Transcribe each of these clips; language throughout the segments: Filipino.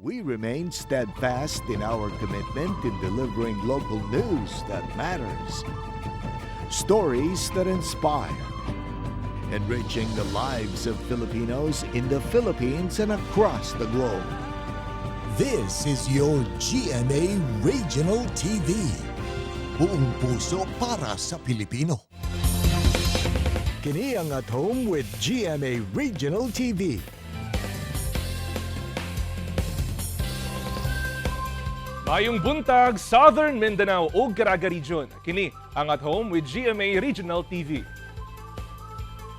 we remain steadfast in our commitment in delivering local news that matters. Stories that inspire. Enriching the lives of Filipinos in the Philippines and across the globe. This is your GMA Regional TV. Buong puso para sa Pilipino. Kini ang At Home with GMA Regional TV. Mayong buntag, Southern Mindanao ug Caraga Region. Kini ang At Home with GMA Regional TV.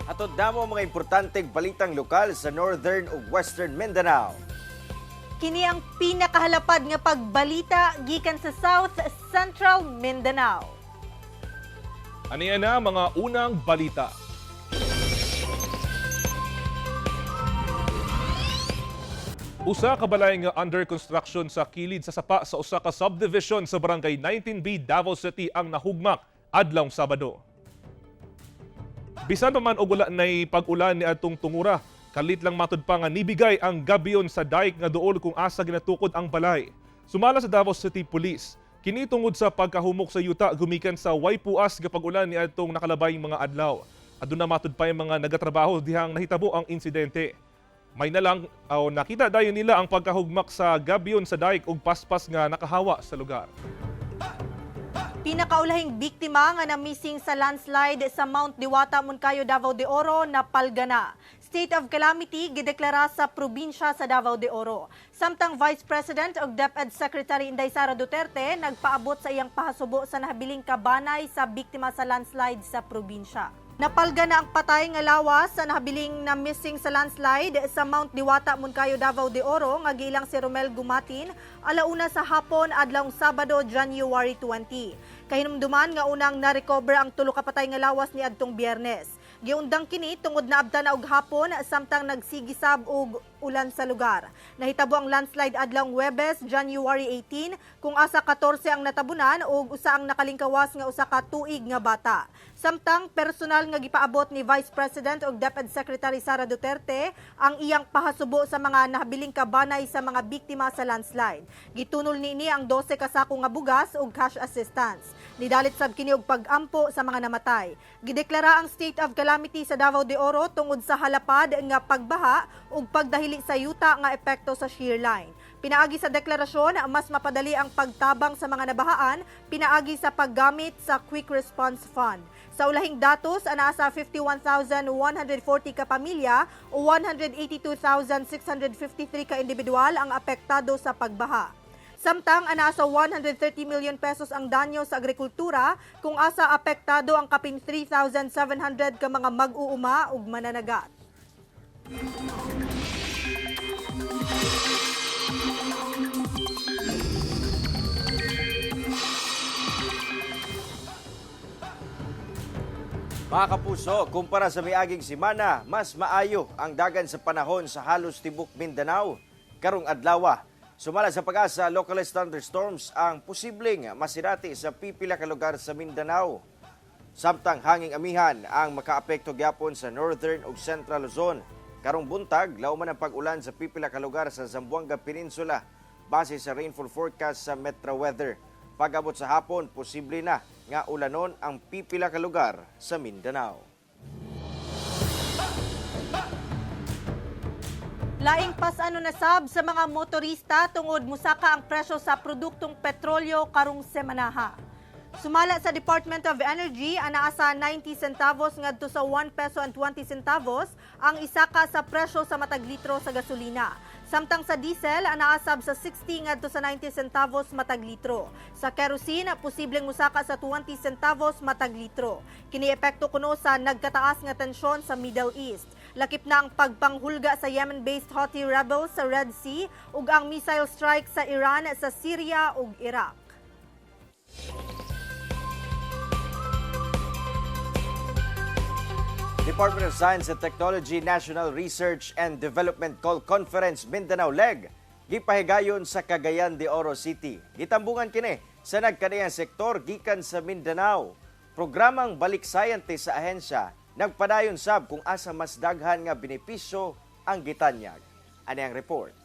Atod namo mga importanteng balitang lokal sa Northern ug Western Mindanao. Kini ang pinakahalapad nga pagbalita gikan sa South Central Mindanao. Aniya na mga unang balita. Usa ka balay nga under construction sa kilid sa sapa sa usa ka subdivision sa Barangay 19B, Davao City ang nahugmak adlawng Sabado. Bisan pa man og wala nay pag-ulan ni atong tungura, kalit lang matud pa nga nibigay ang gabiyon sa dike nga duol kung asa ginatukod ang balay. Sumala sa Davao City Police, kini tungod sa pagkahumok sa yuta gumikan sa way puas nga pag-ulan ni atong nakalabay mga adlaw. Aduna matud pa yung mga nagatrabaho dihang nahitabo ang insidente. May nalang nakita dayon nila ang pagkahugmak sa gabiyon sa dike ug paspas nga nakahawa sa lugar. Pinakaulahing biktima nga na-missing sa landslide sa Mount Diwata, Moncayo, Davao de Oro napalga na. State of calamity gideklara sa probinsya sa Davao de Oro. Samtang Vice President ug DepEd Secretary Inday Sara Duterte nagpaabot sa iyang pahasubo sa nahabiling kabanay sa biktima sa landslide sa probinsya. Napalga na ang patay nga lawas sa nahabiling na missing sa landslide sa Mount Diwata, Moncayo, Davao de Oro nga giilang si Romel Gumatin alauna sa hapon adlawng Sabado, January 20. Kahinumduman nga unang na-recover ang tulo ka patay nga lawas ni adtong Biyernes. Giundang kini tungod na abda na og hapon samtang nagsigisab og ulan sa lugar. Nahitabo ang landslide adlawng Huwebes, January 18 kung asa 14 ang natabunan ug usa ang nakalingkawas nga usa ka tuig nga bata. Samtang personal nga gipaabot ni Vice President ug DepEd Secretary Sara Duterte ang iyang pahasubo sa mga nahabiling kabanay sa mga biktima sa landslide. Gitunol niini ang 12 ka sako nga bugas ug cash assistance. Nidalit sab kini og pag-ampo sa mga namatay. Gideklara ang state of calamity sa Davao de Oro tungod sa halapad nga pagbaha ug pagdahili sa yuta nga epekto sa shear line. Pinaagi sa deklarasyon, mas mapadali ang pagtabang sa mga nabahaan, pinaagi sa paggamit sa Quick Response Fund. Sa ulahing datos, anaasa 51,140 ka pamilya o 182,653 ka individual ang apektado sa pagbaha. Samtang anaasa 130 million pesos ang danyo sa agrikultura kung asa apektado ang kapin 3,700 ka mga mag-uuma ug mananagat. Mga kapuso, kumpara sa miaging simana, mas maayo ang dagan sa panahon sa halos tibok Mindanao karong adlaw. Sumala sa pag-asa, localized thunderstorms ang posibleng masirati sa pipila ka lugar sa Mindanao. Samtang hanging amihan ang makaapekto gyapon sa Northern ug Central Luzon. Karong buntag, lauman ang pag-ulan sa pipila ka lugar sa Zamboanga Peninsula base sa rainfall forecast sa Metro Weather. Pag-abot sa hapon, posible na nga ulanon ang pipila ka lugar sa Mindanao. Laing pasano na sab sa mga motorista tungod musaka ang presyo sa produktong petrolyo karong semanaha. Sumala sa Department of Energy, anaasa 90 centavos ngadto sa 1 peso and 20 centavos ang isaka sa presyo sa matag litro sa gasolina. Samtang sa diesel, anaasab sa 60 ngadto sa 90 centavos matag litro. Sa kerosene, posibleng musaka sa 20 centavos matag litro. Kini epekto kuno sa nagkataas nga tensyon sa Middle East. Lakip na ang pagpanghulga sa Yemen-based Houthi rebels sa Red Sea ug ang missile strike sa Iran sa Syria ug Iraq. Department of Science and Technology National Research and Development Call Conference Mindanao Leg gipahigayon sa Cagayan de Oro City. Gitambungan kini sa nagkaniyang sektor gikan sa Mindanao. Programang Balik Scientist sa ahensya nagpadayon sab kung asa mas daghan nga benepisyo ang gitanyag. Ani ang report.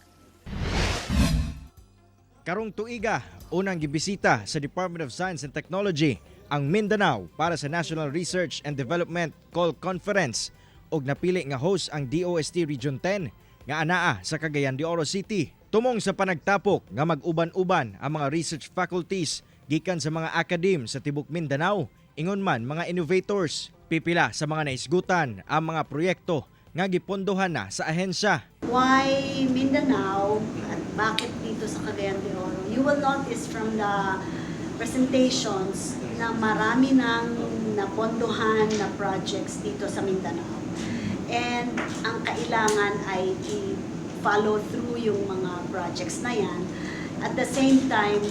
Karong tuiga, unang gibisita sa Department of Science and Technology ang Mindanao para sa National Research and Development Call Conference ug napili nga host ang DOST Region 10 nga anaa sa Cagayan de Oro City. Tumong sa panagtapok nga mag-uban-uban ang mga research faculties gikan sa mga academe sa tibok Mindanao, ingon man mga innovators. Pipila sa mga naisgutan ang mga proyekto nga gipondohan na sa ahensya. Why Mindanao at bakit dito sa Cagayan de Oro? You will notice from the presentations na marami nang napondohan na projects dito sa Mindanao. And ang kailangan ay i-follow through yung mga projects na yan. At the same time,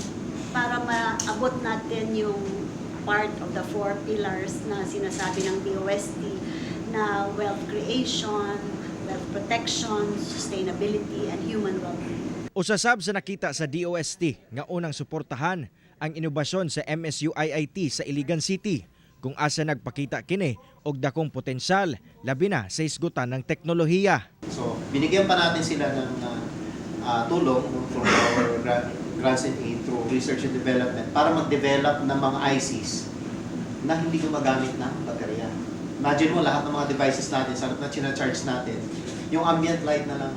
para maabot natin yung part of the 4 pillars na sinasabi ng DOST na wealth creation, wealth protection, sustainability, and human well-being. Usasab sa nakita sa DOST nga unang suportahan ang inobasyon sa MSU IIT sa Iligan City kung asa nagpakita kini og dakong potensyal labi na sa isgutan ng teknolohiya. So, binigyan pa natin sila ng tulong from our grants and aid through research and development para mag-develop ng mga ICs na hindi gumagamit ng baterya. Imagine mo lahat ng mga devices natin, sa na charge natin, yung ambient light na lang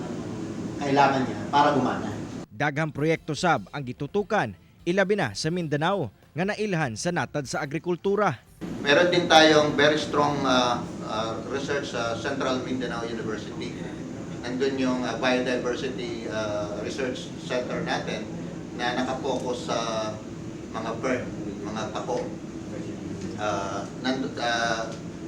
kailangan niya para gumana. Daghang proyekto sab ang gitutukan ilabi na sa Mindanao nga nailhan sa natad sa agrikultura. Meron din tayong very strong research sa Central Mindanao University. Nandun yung biodiversity research center natin na nakapokus sa mga bird, mga tako.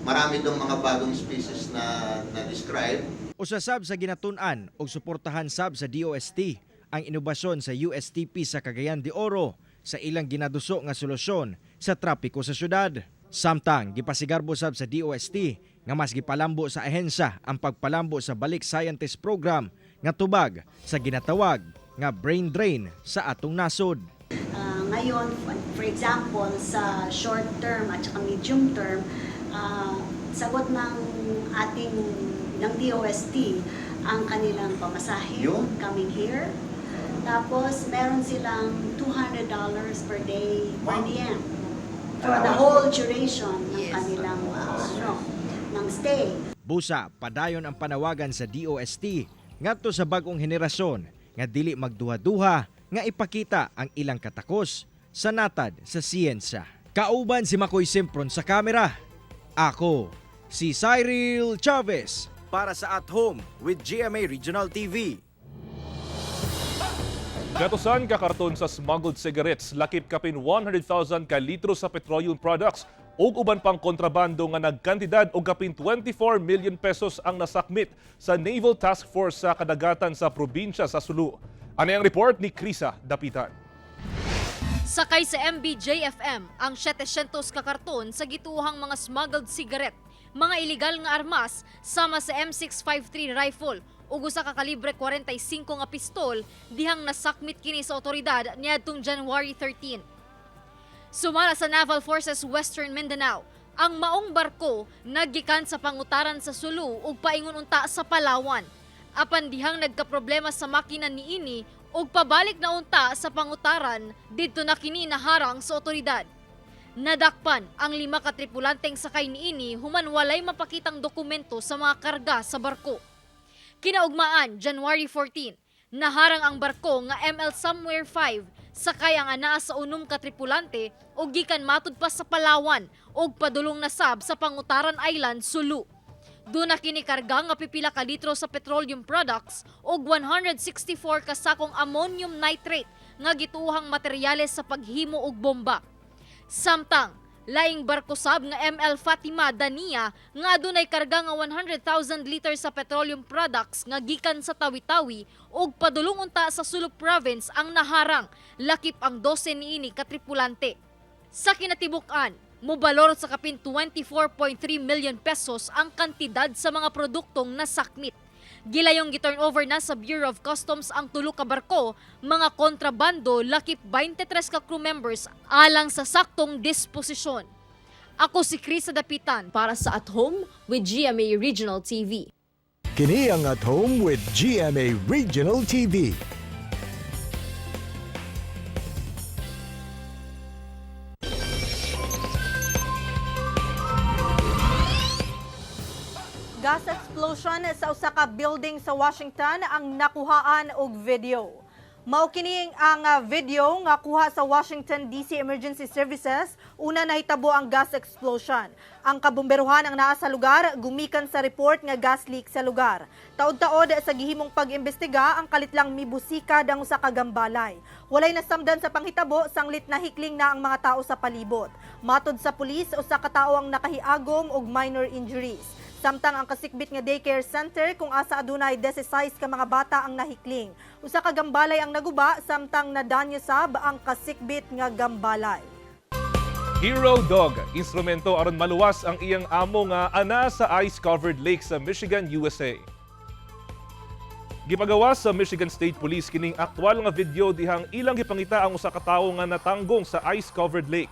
Marami dong mga bagong species na describe. Usasab sa ginatun-an og suportahan sab sa DOST ang inobasyon sa USTP sa Cagayan de Oro sa ilang ginaduso nga solusyon sa trapiko sa syudad. Samtang gipasigarbo sab sa DOST nga mas gipalambo sa ahensya ang pagpalambo sa Balik Scientist Program nga tubag sa ginatawag nga brain drain sa atong nasod. Ngayon, for example, sa short term at saka medium term, sagot ng ating ng DOST ang kanilang pamasahe coming here. Tapos meron silang $200 per day per diem for the whole duration ng kanilang ng stay. Busa padayon ang panawagan sa DOST ngadto sa bag-ong henerasyon nga dili magduha-duha nga ipakita ang ilang katakos sa natad sa siyensya. Kauban si Makoy Simpron sa kamera. Ako si Cyril Chavez Para sa At Home with GMA Regional TV. Gatusan ka karton sa smuggled cigarettes, lakip kapin 100,000 ka litro sa petroleum products ug uban pang kontrabando nga nagkantidad og kapin 24 million pesos ang nasakmit sa Naval Task Force sa kadagatan sa probinsya sa Sulu. Ano ang report ni Krisa Dapitan? Sakay sa MBJFM ang 700 ka karton sa gituhang mga smuggled cigarette, mga iligal nga armas sama sa M653 rifle ug usa ka kalibre 45 nga pistol dihang nasakmit kini sa otoridad niadtong January 13. Sumala sa Naval Forces Western Mindanao, ang maong barko naggikan sa pangutaran sa Sulu ug paingon unta sa Palawan. Apan dihang nagkaproblema sa makina niini ug pabalik na unta sa pangutaran, didto na kini naharang sa otoridad. Nadakpan ang 5 ka tripulanteng sakay niini human walay mapakitang dokumento sa mga karga sa barko. Kinaugmaan, January 14, naharang ang barko nga ML Somewhere 5 sakay ang anaa sa 6 ka tripulante ug gikan matud pa sa Palawan ug padulong na sab sa Pangutaran Island, Sulu. Doon na kini karga nga pipila ka litro sa petroleum products ug 164 ka sakong ammonium nitrate nga gituuhang materyales sa paghimo og bomba. Samtang laing barko sab nga ML Fatima Dania nga adunay karga nga 100,000 liters sa petroleum products nga gikan sa Tawi-Tawi ug padulong unta sa Sulu Province ang naharang, lakip ang 12 niini ka tripulante. Sa kinatibuk-an, mobalor sa kapin 24.3 million pesos ang kantidad sa mga produktong nasakmit. Gilayong giturnover na sa Bureau of Customs ang 3 ka barko, mga kontrabando, lakip 23 ka crew members alang sa saktong disposisyon. Ako si Krisa Dapitan para sa At Home with GMA Regional TV. Kini ang At Home with GMA Regional TV. explosion sa usa ka building sa Washington ang nakuhaan og video. Mao kini ang video nga kuha sa Washington DC Emergency Services, una nahitabo ang gas explosion. Ang kabomberuhan ang naa sa lugar gumikan sa report nga gas leak sa lugar. Taod-taod sa gihimong pag-imbestiga ang kalitlang mibusika dang usa ka gambalay. Walay nasamdan sa panghitabo, sanglit na hikling na ang mga tao sa palibot. Matod sa pulis, usa ka tawo ang nakahiagom og minor injuries. Samtang ang kasikbit nga daycare center kung asa adunay 16 ka mga bata ang nahikling. Usa ka gambalay ang naguba samtang nadanyo sab ang kasikbit nga gambalay. Hero Dog, instrumento aron maluwas ang iyang amo nga ana sa ice-covered lake sa Michigan, USA. Gipagawas sa Michigan State Police kining aktwal nga video dihang ilang gipangita ang usa ka tawo nga natanggong sa ice-covered lake.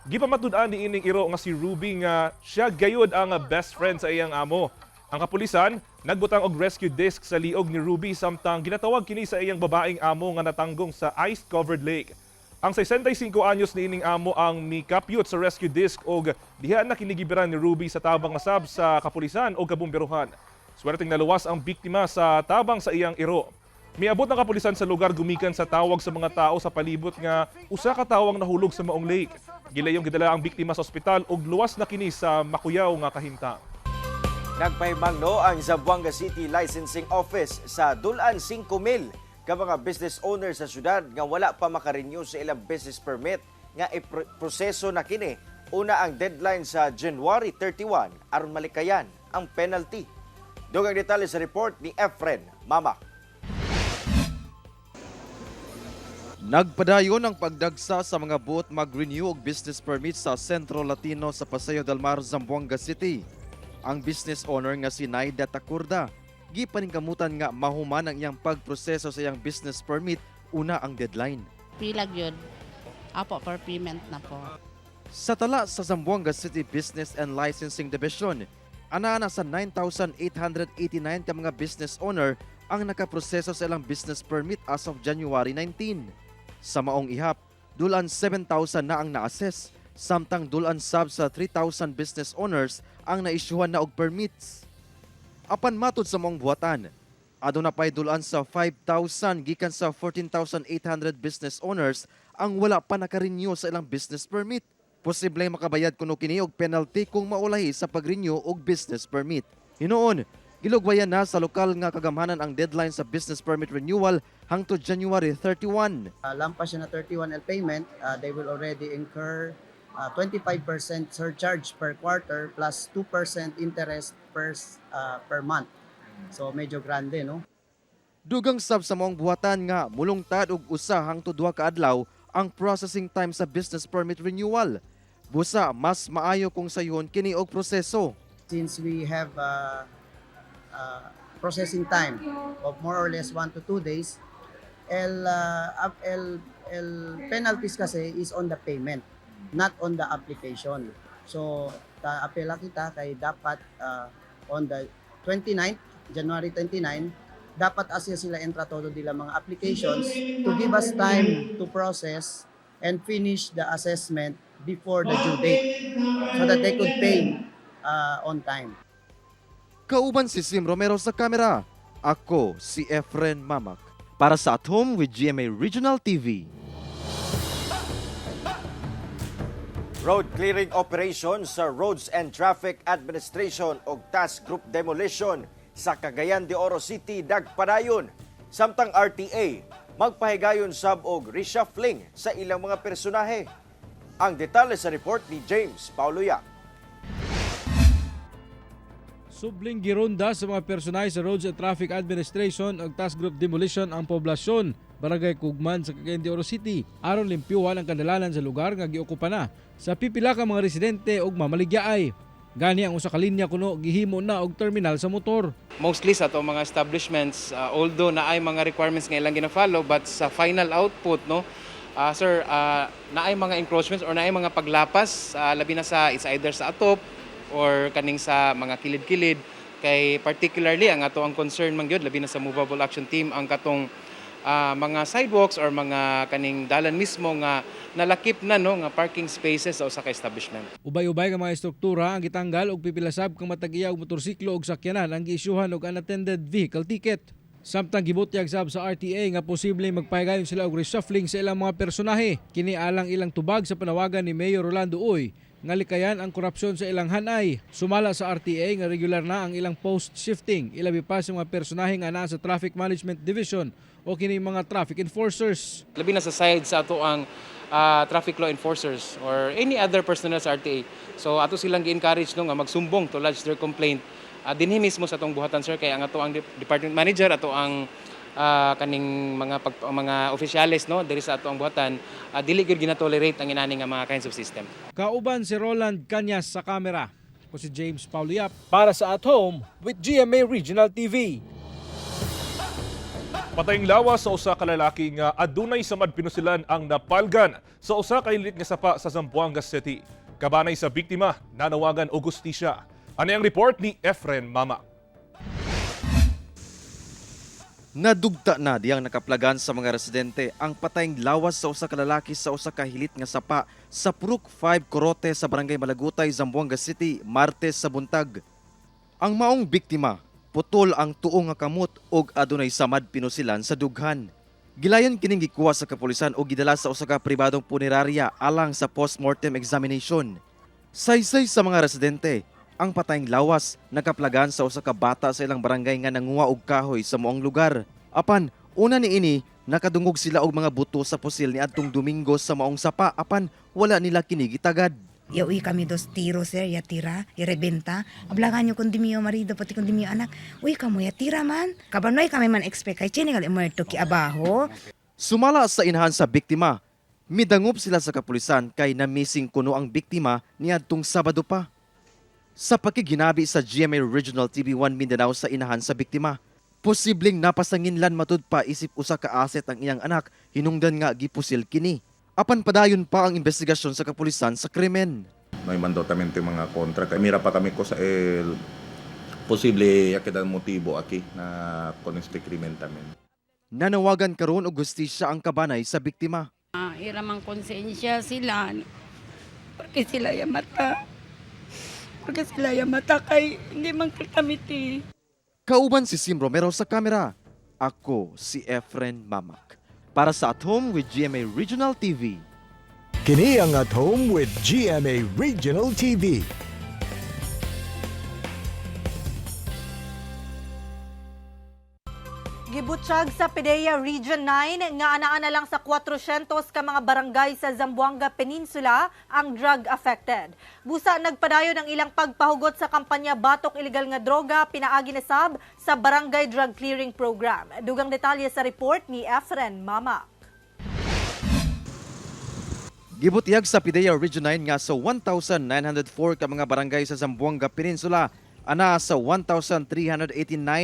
Gipamatud-an ni ining iro nga si Ruby nga siya gayud ang best friend sa iyang amo. Ang kapulisan nagbutang og rescue disc sa liog ni Ruby samtang ginatawag kini sa iyang babaeng amo nga natanggong sa ice-covered lake. Ang 65 anyos ni ining amo ang mikapyot sa rescue disc og diha na kinigibiran ni Ruby sa tabang nga sab sa kapulisan o kabomberuhan. Swerteng naluwas ang biktima sa tabang sa iyang iro. Miabot ng kapulisan sa lugar gumikan sa tawag sa mga tao sa palibot nga usa ka tawo ang nahulog sa maong lake. Gilayong gidala ang biktima sa ospital ug luwas na kini sa makuyaw nga kahimtang. Nagpahimangno ang Zamboanga City Licensing Office sa dulan 5,000 ka mga business owners sa syudad nga wala pa makarenew sa ilang business permit nga iproseso na kini. Una ang deadline sa January 31 aron malikayan ang penalty. Dugang detalye sa report ni Efren Mamak. Nagpadayon ang pagdagsa sa mga buot mag-renew og business permit sa Centro Latino sa Paseo del Mar, Zamboanga City. Ang business owner nga si Naida Tacurda, gipaningkamutan nga mahuman ang iyang pagproseso sa iyang business permit una ang deadline. Pilag yun. Apo, for payment na po. Sa tala sa Zamboanga City Business and Licensing Division, ana sa 9,889 ka mga business owner ang nakaproseso sa ilang business permit as of January 19. Sa maong ihap, dulan 7,000 na ang na-assess, samtang dulan sab sa 3,000 business owners ang naisyuhan na og permits. Apan matod sa maong buhatan, aduna pay dulan sa 5,000 gikan sa 14,800 business owners ang wala pa naka-renew sa ilang business permit. Posible makabayad kuno kini og penalty kung maulahi sa pag-renew og business permit. Hinuon, gilugwayan na sa lokal nga kagamhanan ang deadline sa business permit renewal hangtod January 31. Lampas siya na 31L payment, they will already incur 25% surcharge per quarter plus 2% interest per month. So medyo grande, no? Dugang sab sa maong buhatan nga mulungtad og usa hangtod 2 ka adlaw ang processing time sa business permit renewal. Busa mas maayo kung sayhon kini og proseso. Since we have processing time of more or less 1 to 2 days, el penalties kasi is on the payment, not on the application. So apela kita kay dapat on the 29th, January 29, dapat asya sila entra todo dila mga applications to give us time to process and finish the assessment before the due date so that they could pay on time. Kauban si Sim Romero sa kamera. Ako si Efren Mamak. Para sa At Home with GMA Regional TV. Road clearing operation sa Roads and Traffic Administration o Task Group Demolition sa Cagayan de Oro City dagpadayon. Samtang RTA magpahigayon sab og reshuffling sa ilang mga personahe. Ang detalye sa report ni James Pauloya. Subling gironda sa mga personahe sa Roads and Traffic Administration ug Task Group Demolition ang poblasyon Barangay Kugman sa Cagayan de Oro City aron limpyuhan ang kadalanan sa lugar nga giokupa na sa pipila ka mga residente ug mamaligyaay. Gani ang usa ka linya kuno gihimo na og terminal sa motor. Mostly sa ato mga establishments, although na ay mga requirements nga ilang gina-follow, but sa final output, no, sir, na ay mga encroachments or na ay mga paglapas, labi na sa it's either sa atop or kaning sa mga kilid-kilid, kay particularly ang ato ang concern man gyud labi na sa movable action team ang katong mga sidewalks or mga kaning dalan mismo nga nalakip na no nga parking spaces sa usa ka establishment. Ubay-ubay nga mga estruktura ang gitanggal og pipilasab kang matag-iya og motorsiklo og sakyanan ang giisyuhan og unattended vehicle ticket. Samtang gibutyag sab sa RTA nga posibleng magpahigayon sila og reshuffling sa ilang mga personahe. Kini alang ilang tubag sa panawagan ni Mayor Rolando Uy nga likayan ang korupsyon sa ilang hanay. Sumala sa RTA nga regular na ang ilang post shifting, ilabi pa sa mga personahe nga naa sa Traffic Management Division o kini mga traffic enforcers. Labi na sa side sa ato ang traffic law enforcers or any other personnel sa RTA. So ato silang gi-encourage no nga magsumbong to lodge their complaint dinhi mismo sa atong buhatan sir kay ang ato ang department manager ato ang kaning mga opisyales no diri sa ato ang buhatan dili gyud ginatolerate ang inani nga mga kinds of system. Kauban si Roland Cañas sa kamera. Ko si James Pauliap para sa At Home with GMA Regional TV. Patayng lawas sa usa ka lalaki nga adunay samad pinusilan ang napalgan sa usa ka ilit nga sapa sa Zamboanga City. Kabanay sa biktima nanawagan og hustisya. Ano ang report ni Efren Mama? Nadugta na diyang nakaplagan sa mga residente ang patayng lawas sa usa ka lalaki sa usa ka hilit nga sapa sa Purok 5 Corote sa Barangay Malagutay, Zamboanga City, Martes sa buntag. Ang maong biktima, putol ang tuo nga kamot ug adunay samad pinusilan sa dughan. Gilayon kining gikuha sa kapulisan ug gidala sa usa ka pribadong punerarya alang sa postmortem examination. Saysay sa mga residente, ang patayng lawas nakaplagan sa usa ka bata sa ilang barangay nga nanguha og kahoy sa moong lugar. Apan una niini nakadungog sila og mga buto sa pusil ni adtong Domingo sa maong sapa apan wala nila kini gitagad. Uy kami 2 tiro sir, ya tira, irebenta. Ablangan nyo kundi miyo marido pati kundi miyo anak. Uy kamo ya tira man. Kabanoy kami man expect kay chini gali muerto ki abaho. Sumala sa inahan sa biktima, midangup sila sa kapulisan kay na-missing kuno ang biktima niadtong Sabado pa. Sa pakiginabi sa GMA Regional TV1 Mindanao sa inahan sa biktima, posibleng napasanginlan matud pa isip usa ka asset ang iyang anak hinungdan nga gipusil kini. Apan padayon pa ang investigasyon sa kapulisan sa krimen. May mandotamente mga kontra. Mira pa kami ko sa posible yakit ang motibo aki na con este krimen tamen. Nanawagan karon og hustisya ang kabanay sa biktima. Iramang konsensya sila porque sila yamata. Porque sila yamata kay hindi man kamiti. Kauban si Sim Romero sa kamera. Ako si Efren Mamak. Para sa At Home with GMA Regional TV. Kini ang At Home with GMA Regional TV. Gibutyag sa PDEA Region 9 nga anaa na lang sa 400 ka mga barangay sa Zamboanga Peninsula ang drug affected. Busa nagpadayon ang ilang pagpahugot sa kampanya Batok Illegal nga Droga pinaagi na sab sa Barangay Drug Clearing Program. Dugang detalye sa report ni Efren Mama. Gibutyag sa PDEA Region 9 nga sa 1,904 ka mga barangay sa Zamboanga Peninsula, ana sa 1,389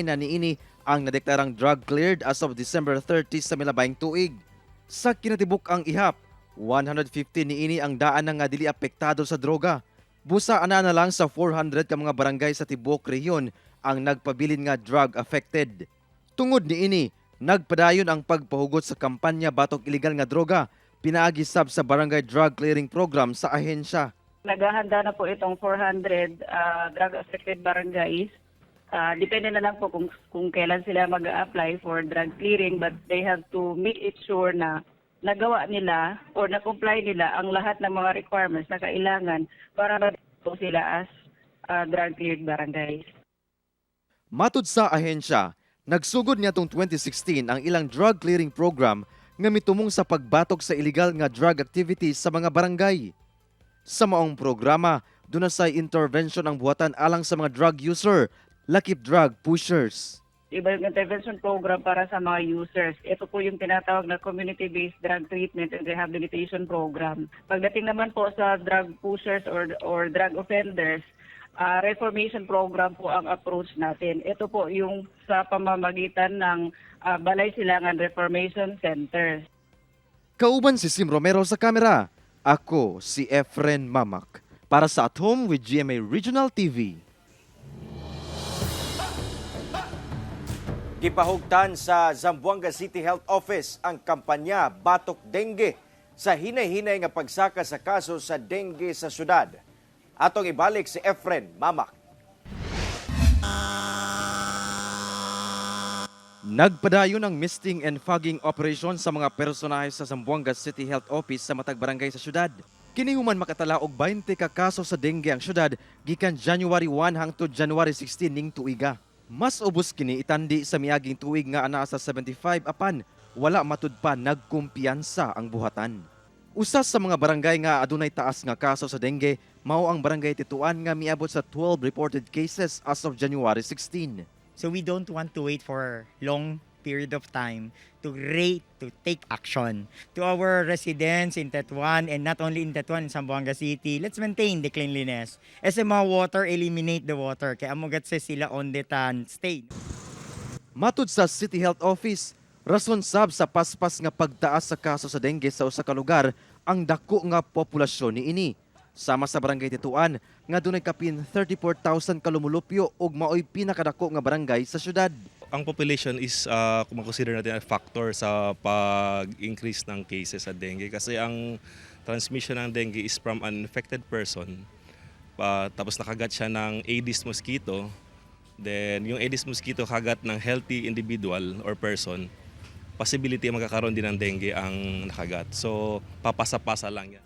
na niini ang nadeklarang drug cleared as of December 30 sa milabayng tuig. Sa kinatibuk ang ihap, 150 niini ang daan nga dili apektado sa droga. Busa ana na lang sa 400 ka mga barangay sa tibok rehiyon ang nagpabilin nga drug affected. Tungod niini, nagpadayon ang pagpahugot sa kampanya Batok Illegal nga Droga, pinaagi sab sa Barangay Drug Clearing Program sa ahensya. Naghahanda na po itong 400 drug affected barangays. Depende na lang po kung kailan sila mag-a-apply for drug clearing, but they have to make it sure na nagawa nila or na-comply nila ang lahat ng mga requirements na kailangan para po sila as drug cleared barangays. Matud sa ahensya, nagsugod niya tong 2016 ang ilang drug clearing program nga mitumong sa pagbatok sa illegal nga drug activities sa mga barangay. Sa maong programa, doon na sa intervention ang buhatan alang sa mga drug user, lakip drug pushers. Iba yung intervention program para sa mga users. Ito po yung tinatawag na community-based drug treatment and rehabilitation program. Pagdating naman po sa drug pushers or drug offenders, reformation program po ang approach natin. Ito po yung sa pamamagitan ng Balay Silangan Reformation Center. Kauban si Sim Romero sa kamera. Ako si Efren Mamak. Para sa At Home with GMA Regional TV. Gipahugtan sa Zamboanga City Health Office ang kampanya Batok Dengue sa hinay-hinay nga pagsaka sa kaso sa dengue sa syudad. Atong ibalik si Efren Mamak. Nagpadayon ang misting and fogging operation sa mga personahe sa Zamboanga City Health Office sa matag barangay sa syudad. Kini human makatala og 20 ka kaso sa dengue ang syudad gikan January 1 hangtod January 16 ning tuiga. Mas ubos kini itandi sa miaging tuig nga ana sa 75 apan wala matud pa nagkumpiyansa ang buhatan. Usas sa mga barangay nga adunay taas nga kaso sa dengue mao ang barangay Tituan nga miabot sa 12 reported cases as of January 16. So we don't want to wait for long period of time to take action. To our residents in Tetuan and not only in Tetuan, in Zamboanga City, let's maintain the cleanliness. As mga water, eliminate the water. Kaya amugat sila on the stay. Matud sa City Health Office, rason sab sa paspas nga pagtaas sa kaso sa dengue sa usa ka lugar ang dako nga populasyon niini. Sama sa barangay Tituan nga dunay kapin 34,000 ka lumulupyo ug maoy pinakadako nga barangay sa syudad. Ang population is kung consider natin a factor sa pag-increase ng cases sa dengue kasi ang transmission ng dengue is from an infected person. Tapos nakagat siya ng Aedes mosquito. Then yung Aedes mosquito kagat ng healthy individual or person, possibility magkakaroon din ng dengue ang nakagat. So papasa-pasa lang yan.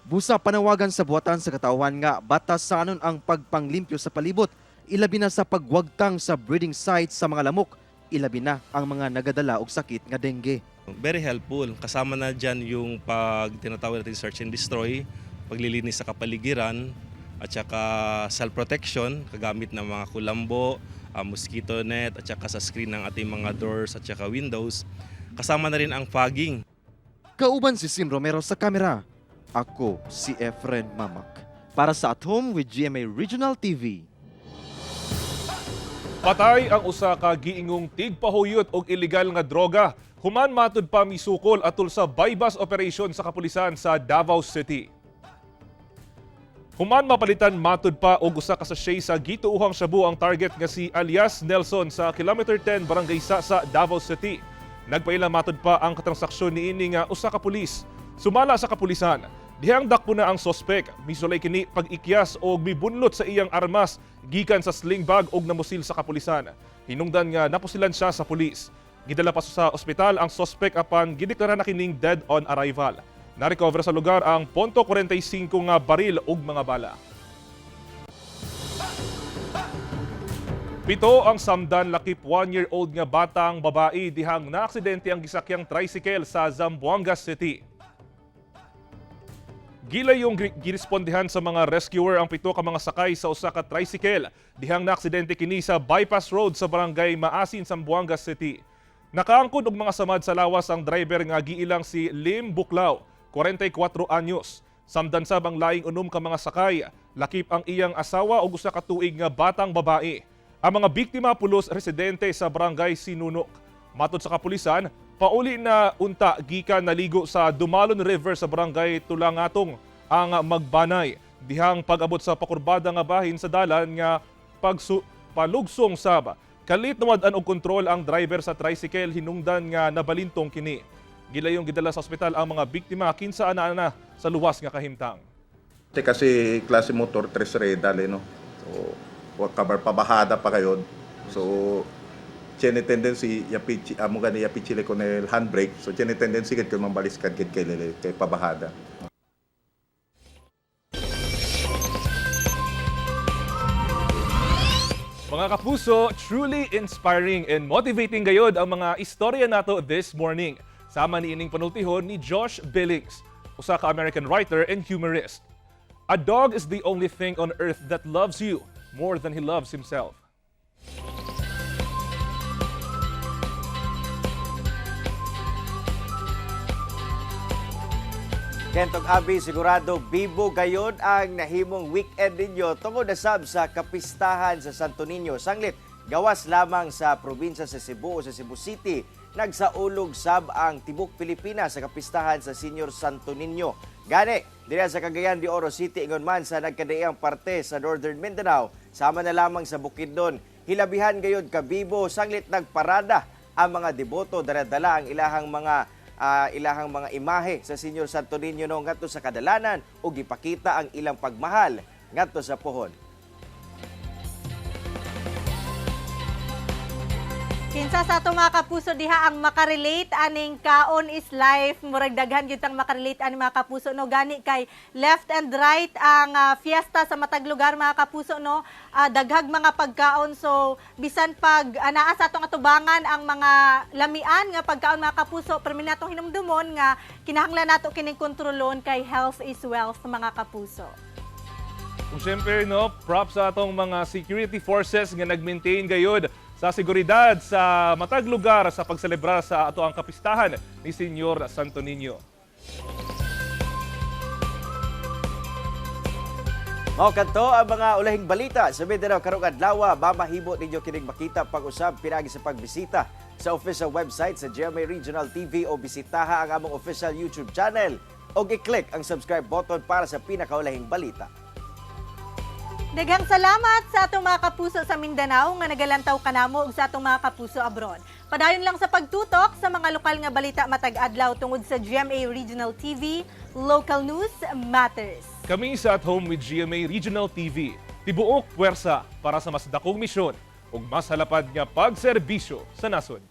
Busa panawagan sa buhatan sa katawhan nga batas sa anon ang pagpanglimpyo sa palibot, ilabi na sa pagwagtang sa breeding sites sa mga lamok, ilabi na ang mga nagadala og sakit nga dengue. Very helpful. Kasama na dyan yung pag tinatawag natin search and destroy, paglilinis sa kapaligiran, at saka self-protection, kagamit ng mga kulambo, mosquito net, at saka sa screen ng ating mga doors at saka windows. Kasama na rin ang fogging. Kauban si Sim Romero sa kamera. Ako si Efren Mamak. Para sa At Home with GMA Regional TV. Patay ang usa ka giingong tigpahuyot og illegal nga droga. Human matud pa misukol atol sa bypass operation sa kapulisan sa Davao City. Human mapalitan matud pa og usa ka sachet sa gituuhang shabu ang target nga si alias Nelson sa kilometer 10 Barangay sa Davao City. Nagpaila matud pa ang katransaksyon niini nga usa ka pulis. Sumala sa kapulisan, dihang dakpo na ang sospek, misulay kini pag-ikyas o mibunlot sa iyang armas gikan sa sling bag og namusil sa kapulisan. Hinungdan nga napusilan siya sa pulis. Gidala pa sa ospital ang sospek apan gideklara na kining dead on arrival. Narecover sa lugar ang .45 nga baril ug mga bala. Pito ang samdan lakip 1-year-old nga batang babae dihang naaksidente ang gisakyang tricycle sa Zamboanga City. Gilay yung girespondihan sa mga rescuer ang pito ka mga sakay sa usa ka tricycle dihang naaksidente kini sa bypass road sa barangay Maasin, Zamboanga City. Nakaangkod og mga samad sa lawas ang driver nga giilang si Lim Buklaw, 44 anyos. Samdan sab ang laing unom ka mga sakay, lakip ang iyang asawa ug usa ka tuig nga batang babae. Ang mga biktima pulos residente sa barangay Sinunok. Matod sa kapulisan, pauli na unta gikan naligo sa Dumalon River sa barangay Tulangatong ang magbanay. Dihang pag-abot sa pakurbada nga bahin sa dalan nga palugsong sab. Kalit nawadan og kontrol ang driver sa tricycle hinungdan nga nabalintong kini. Gilayong gidala sa ospital ang mga biktima kinsa ana sa luwas nga kahimtang. Kasi klase motor 3 redal no. So wag kabar pabahada pa kayo. So tiene tendency yapichi amo gani yapichile con el handbrake. So tiene tendency kad kung mambaliskan kay pabahada. Mga kapuso, truly inspiring and motivating gayod ang mga istorya nato this morning. Sama ni ining panultihon ni Josh Billings, usa ka American writer and humorist. A dog is the only thing on earth that loves you more than he loves himself. Kentong Abi, sigurado bibo gayod ang nahimong weekend ninyo tungod na sab sa kapistahan sa Santo Niño. Sanglit, gawas lamang sa probinsya sa Cebu o sa Cebu City, nagsaulog sab ang tibok Pilipinas sa kapistahan sa Senior Santo Niño. Gani, dira sa Cagayan de Oro City, ingon man sa nagkadaiyang parte sa Northern Mindanao, sama na lamang sa Bukidnon, hilabihan gayud kabibo sanglit nagparada ang mga deboto daradala ang ilahang mga imahe sa Senyor Santo Niño no ngadto sa kadalanan ug gipakita ang ilang pagmahal ngadto sa pohon. Kinsa sa ato mga kapuso diha ang makarelate aning kaon is life, murag daghan gyud tang makarelate ani mga kapuso no, gani kay left and right ang fiesta sa matag lugar mga kapuso no, daghag mga pagkaon, so bisan pag anaa sa atong atubangan ang mga lamian nga pagkaon mga kapuso, pero minatong hinumdumon nga kinahanglan nato kining kontrolon kay health is wealth mga kapuso. Kung siyempre, no, props sa atong mga security forces nga nag-maintain gayud sa seguridad sa matag lugar sa pagselebrar sa ato ang kapistahan ni Senyor Santo Niño. Mao kadto ang mga ulahing balita sa Mindanao karong adlaw. Mamahimo ninyo kining makita pag-usab pinagi sa pagbisita sa official website sa GMA Regional TV o bisitaha ang among official YouTube channel o i-click ang subscribe button para sa pinakaulahing balita. Daghang salamat sa atong mga kapuso sa Mindanao nga nagalantaw kanamo ug sa atong mga kapuso abroad. Padayon lang sa pagtutok sa mga lokal nga balita matag adlaw tungod sa GMA Regional TV, Local News Matters. Kami sa At Home with GMA Regional TV, tibuok puwersa para sa mas dakong misyon ug mas halapad nga pagserbisyo sa nasod.